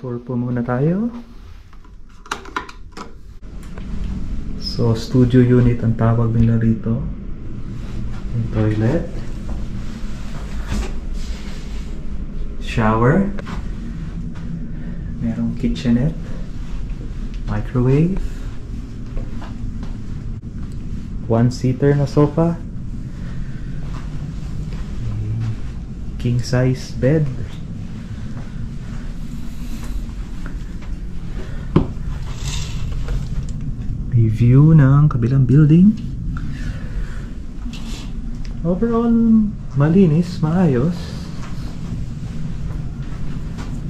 Tour po muna tayo. So, studio unit ang tawag nila rito. Yung toilet. Shower. Merong kitchenette. Microwave. One-seater na sofa. King-size bed. May view ng kabilang building. Overall, malinis, maayos.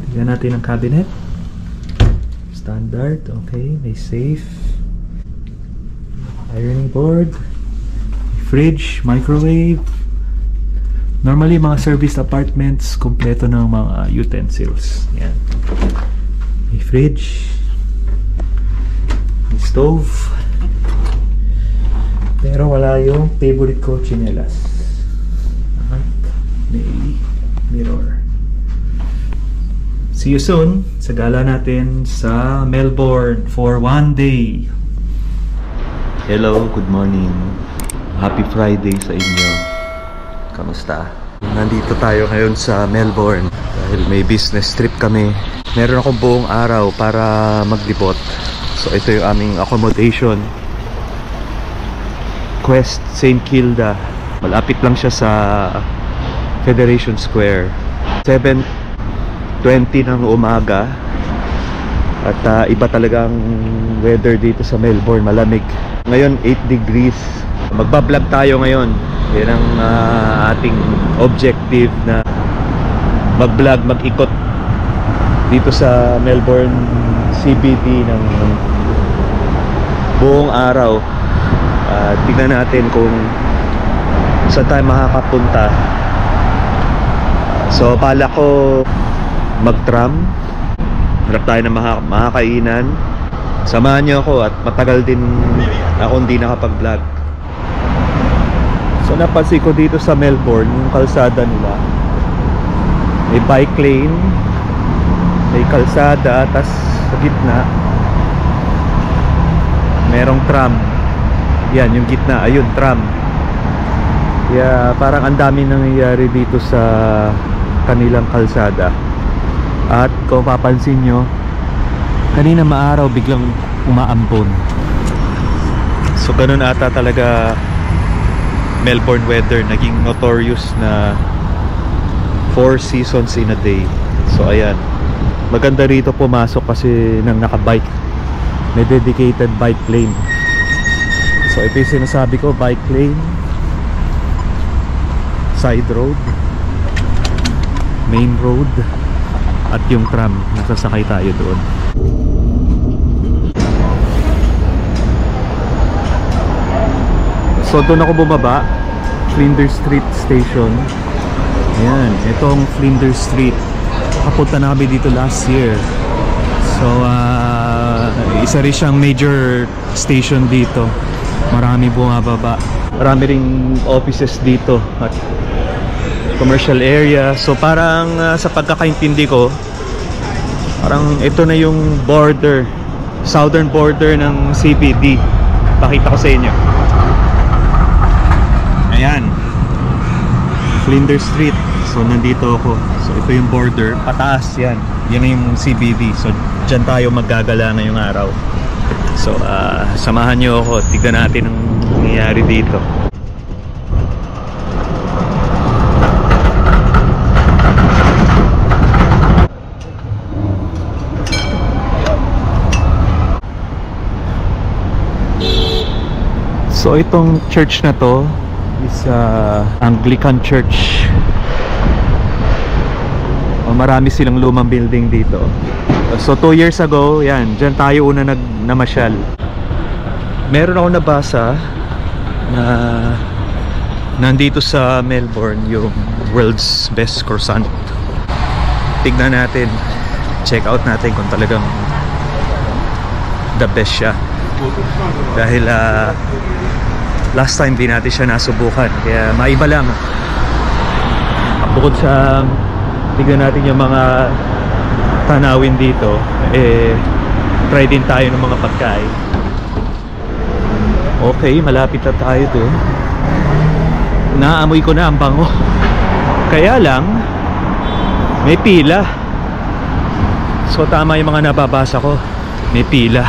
Tignan natin ang cabinet. Standard, okay. May safe. Ironing board. Fridge, microwave. Normally, mga service apartments, kompleto ng mga utensils. Yan. May fridge. Stove, pero wala yung favorite ko, chinelas. At may mirror. See you soon sa gala natin sa Melbourne for one day. Hello, good morning. Happy Friday sa inyo. Kamusta? Nandito tayo ngayon sa Melbourne dahil may business trip kami. Meron akong buong araw para maglibot. So ito yung aming accommodation, Quest St. Kilda. Malapit lang siya sa Federation Square. 7:20 ng umaga. At iba talagang weather dito sa Melbourne, malamig. Ngayon 8 degrees. Magbablog tayo ngayon. Yan ang ating objective, na mag-vlog, mag-ikot dito sa Melbourne CBD ng buong araw. Tignan natin kung saan tayo makakapunta. So pala ko mag-tram. Harap tayo ng makakainan. Samahan niyo ako, at matagal din ako hindi nakapag-vlog. So napansin ko dito sa Melbourne, yung kalsada nila, may bike lane, may kalsada, tas sa gitna merong tram. Yan, yung gitna, ayun, tram. Kaya parang ang dami nangyayari dito sa kanilang kalsada. At kung papansin nyo, kanina maaraw, biglang umaambon. So ganun ata talaga Melbourne weather. Naging notorious na 4 seasons in a day. So ayan, maganda rito pumasok kasi nang nakabike. May dedicated bike lane. So ito yung sinasabi ko, bike lane, side road, main road, at yung tram. Nasasakay tayo doon. So doon ako bumaba, Flinders Street Station. Ayan, itong Flinders Street. Kapunta na kami dito last year. So isa rin siyang major station dito. Marami bumababa. Marami ring offices dito at commercial area. So parang sa pagkakaintindi ko, parang ito na yung border, southern border ng CBD. Pakita ko sa inyo. Ayan, Flinders Street. So nandito ako. So ito yung border, pataas yan. Yan na yung CBD. So dyan tayo maggagala ngayong araw. So samahan nyo ako. Tignan natin ang nangyayari dito. So itong church na to is Anglican Church. Marami silang lumang building dito. So 2 years ago, yan, dyan tayo una namasyal. Meron ako nabasa na nandito sa Melbourne yung world's best croissant. Tignan natin, check out natin kung talagang the best siya. Dahil last time din natin siya nasubukan, kaya maiba lang. Bukod sa tignan natin yung mga tanawin dito, try din tayo ng mga pagkain. Okay, malapit na tayo doon. Naamoy ko na ang bango. Kaya lang may pila. So tama yung mga nababasa ko, may pila.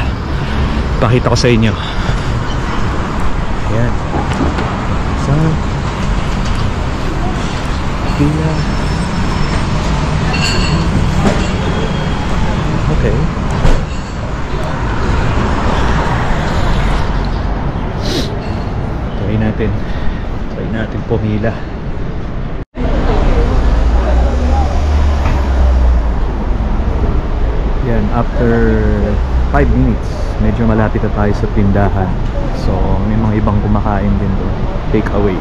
Pakita ko sa inyo. Ayan. So pila. Okay. Try natin pumila. Yan, after 5 minutes medyo malapit na tayo sa tindahan. So may mga ibang kumakain din doon, take away.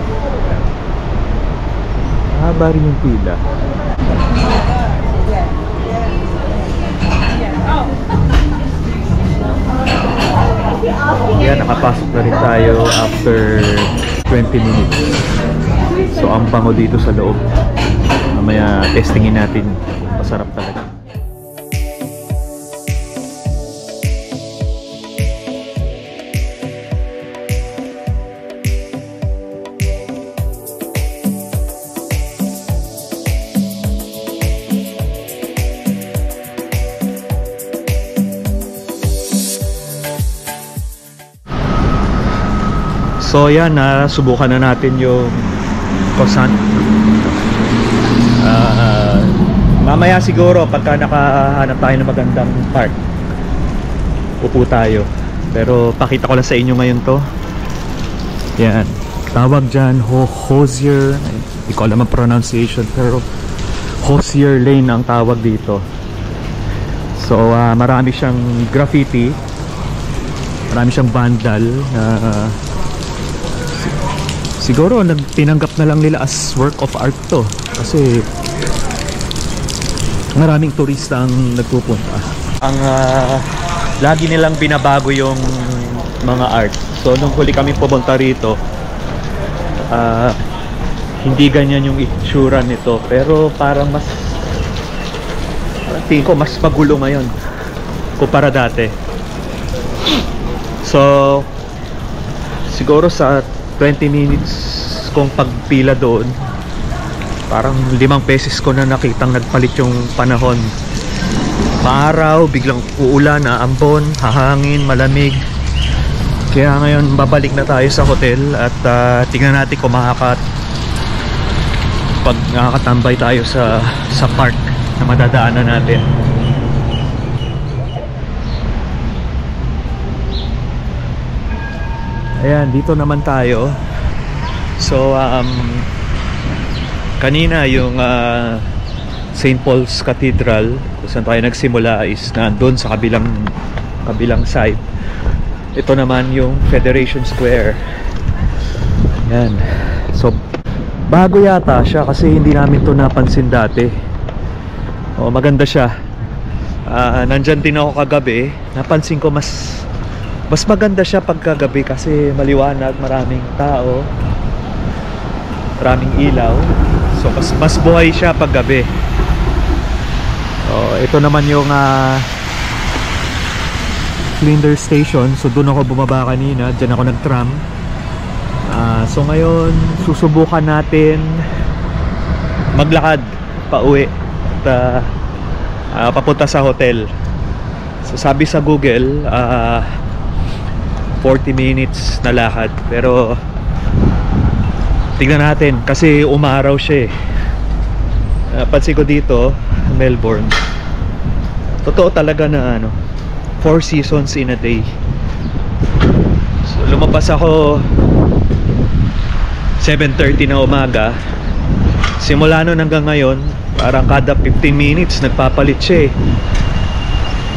Haba rin yung pila. Yan, nakapasok na rin tayo after 20 minutes. So ang bango dito sa loob. Mamaya testingin natin kung masarap talaga. So yan, subukan na natin yung croissant. Mamaya siguro pagka nakahanap tayo ng magandang park, upo tayo. Pero pakita ko lang sa inyo ngayon to. Yan, tawag dyan Hosier, hindi ko alam ang pronunciation, pero Hosier Lane ang tawag dito. So marami siyang graffiti, marami siyang vandal na siguro tinanggap na lang nila as work of art to, kasi maraming turista ang nagpupunta. Ang lagi nilang binabago yung mga art. So nung huli kami pumunta rito, hindi ganyan yung itsura nito, pero parang tingin ko mas magulo ngayon kumpara dati. So siguro sa 20 minutes kong pagpila doon, parang 5 beses ko na nakitang nagpalit yung panahon. Maaraw, biglang uulan, aambon, hahangin, malamig. Kaya ngayon babalik na tayo sa hotel at tingnan natin kung makakatambay tayo sa park na madadaanan natin. Ayan, dito naman tayo. So kanina yung St. Paul's Cathedral kung saan tayo nagsimula is nandun sa kabilang side. Ito naman yung Federation Square. Ayan. So bago yata siya kasi hindi namin to napansin dati. Maganda siya. Nandyan din ako kagabi. Napansin ko mas maganda siya pagkagabi kasi maliwanag, maraming tao, maraming ilaw. So mas buhay siya paggabi. Ito naman yung Flinders Station. So doon ako bumaba kanina, dyan ako nag-tram. So ngayon susubukan natin maglakad pauwi at papunta sa hotel. So sabi sa Google 40 minutes na lakad, pero tignan natin kasi umaraw siya pansin ko dito Melbourne, totoo talaga na 4 seasons in a day. So lumabas ako 7:30 na umaga. Simula nun hanggang ngayon parang kada 15 minutes nagpapalit siya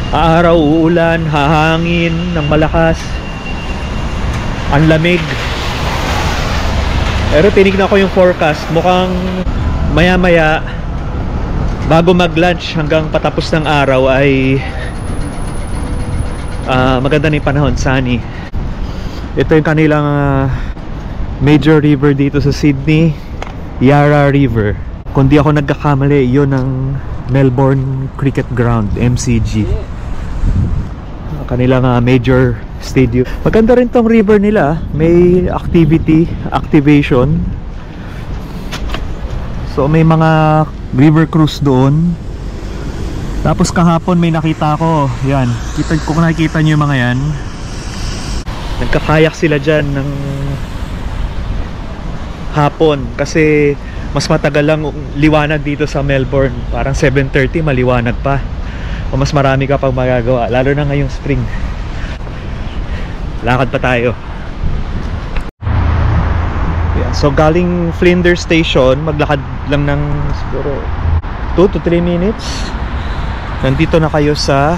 Aaraw, uulan, hahangin ng malakas, ang lamig. Pero tinignan ko yung forecast, mukhang maya maya bago mag lunch hanggang patapos ng araw ay maganda na yung panahon, sunny. Ito yung kanilang major river dito sa Sydney, Yarra River. Kung di ako nagkakamali, yun ang Melbourne Cricket Ground, MCG. Kanilang major stadium. Maganda rin tong river nila. May activation. So may mga river cruise doon. Tapos kahapon may nakita ko. Yan. Kung nakikita nyo yung mga yan. Nagkakayak sila dyan ng hapon. Kasi mas matagal lang liwanag dito sa Melbourne. Parang 7:30 maliwanag pa. O mas marami ka pang magagawa, lalo na ngayong spring. Lakad pa tayo. Yeah, so galing Flinders Station, maglakad lang ng siguro 2 to 3 minutes. Nandito na kayo sa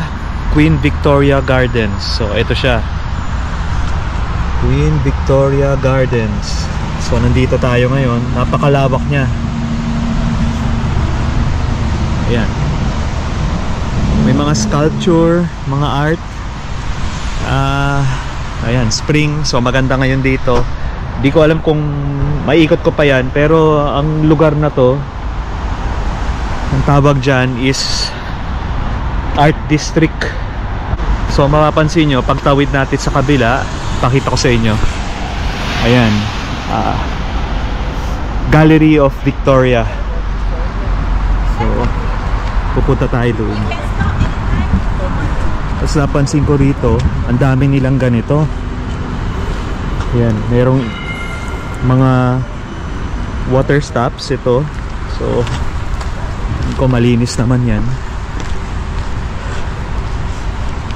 Queen Victoria Gardens. So ito siya, Queen Victoria Gardens. So nandito tayo ngayon. Napakalawak niya. Ayan. May mga sculpture, mga art. Ayan, spring. So maganda ngayon dito. Di ko alam kung maiikot ko pa yan, pero ang lugar na to, ang tawag dyan is Art District. So mapapansin nyo, pagtawid natin sa kabila, pakita ko sa inyo. Ayan, Gallery of Victoria. So pupunta tayo doon. Tapos napansin ko rito, ang dami nilang ganito. Ayan, merong mga water stops ito. So hindi ko malinis naman yan.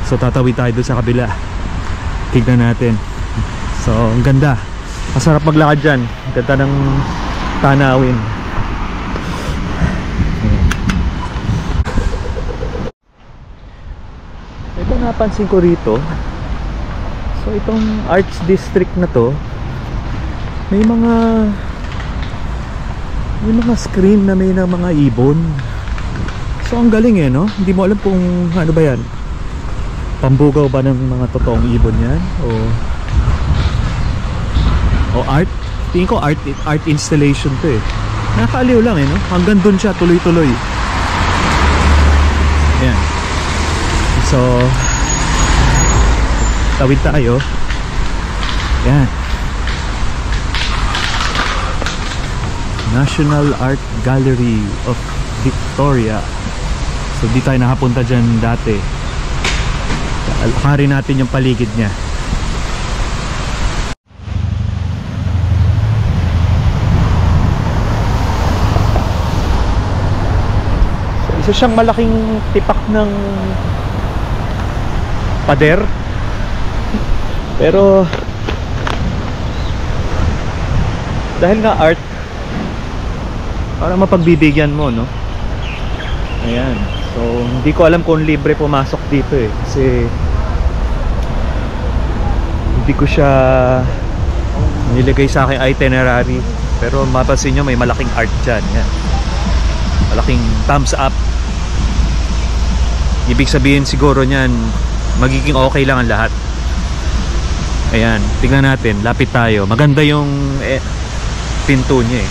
So tatawid tayo doon sa kabila. Tignan natin. So ang ganda. Masarap maglakad dyan. Ang ganda ng tanawin. Ito napansin ko rito. So itong Arts District na to, may mga screen na may ng mga ibon. So ang galing no? Hindi mo alam kung ano ba yan. Pambugaw ba ng mga totoong ibon yan? O art? Tingin ko art installation to Nakakaaliw lang no? Hanggang dun siya, tuloy-tuloy. Ayan. So tawid tayo. Yan, National Art Gallery of Victoria. So di tayo nakapunta dyan dati. Alakarin natin yung paligid niya. So isa siyang malaking tipak ng pader. Pero dahil nga art, para mapagbibigyan mo, no? Ayan. So hindi ko alam kung libre pumasok dito kasi hindi ko siya nilagay sa aking itinerary. Pero mapapansin nyo, may malaking art dyan. Yan. Malaking thumbs up. Ibig sabihin siguro nyan, magiging okay lang ang lahat. Ayan, tingnan natin, lapit tayo. Maganda yung pinto niya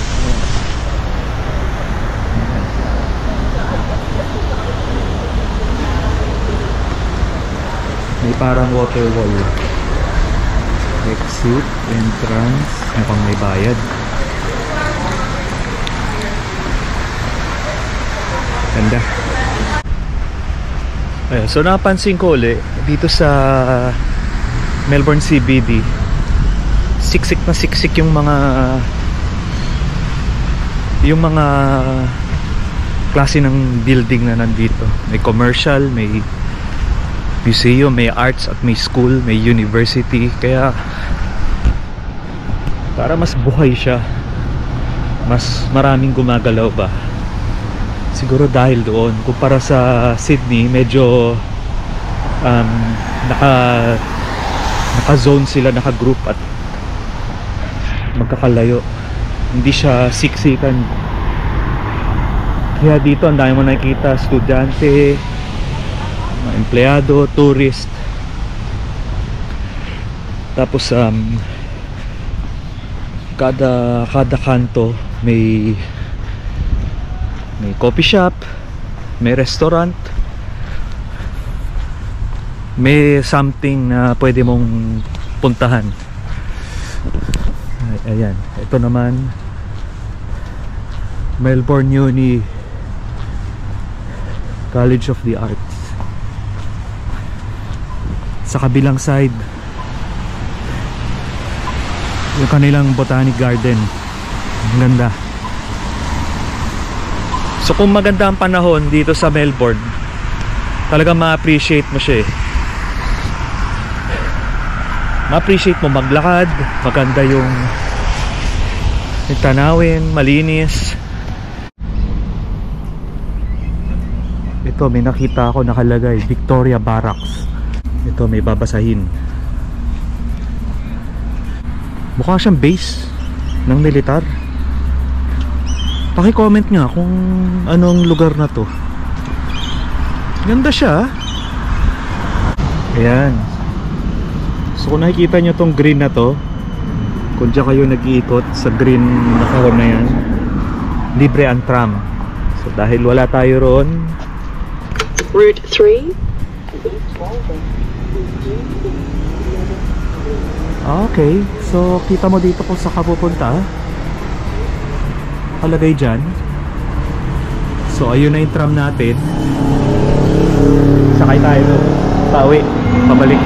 May parang water wall. Exit, entrance, mukhang may bayad. Ganda. Ayan, so napansin ko ulit dito sa Melbourne CBD, siksik na siksik yung mga klase ng building na nandito. May commercial, may museum, may arts at may school, may university. Kaya para mas buhay siya, mas maraming gumagalaw ba. Siguro dahil doon, kumpara sa Sydney, medyo naka-zone sila, naka-group at magkakalayo. Hindi siya siksikan. Kaya dito ang dami mo nakikita, estudyante, mga empleyado, tourist. Tapos kada kanto may coffee shop, may restaurant, may something na pwede mong puntahan. Ayan, ito naman Melbourne Uni College of the Arts. Sa kabilang side, yung kanilang botanic garden. Ang ganda. So kung maganda ang panahon dito sa Melbourne, talagang ma-appreciate mo siya eh. Ma-appreciate mo maglakad, maganda yung tanawin, malinis. Ito, may nakita ako nakalagay, Victoria Barracks. Ito, may babasahin. Mukha siyang base ng militar. Paki-comment nga kung anong lugar na to. Ganda siya. Ayan. So kung nakikita nyo tong green na to, kung dyan kayo nag-iikot sa green na kahon na yan, libre ang tram. So dahil wala tayo roon, Route 3. okay, so kita mo dito kung saan ka pupunta. Kalagay dyan. So ayun na yung tram natin. Sakay tayo. Pauwi. Pabalik.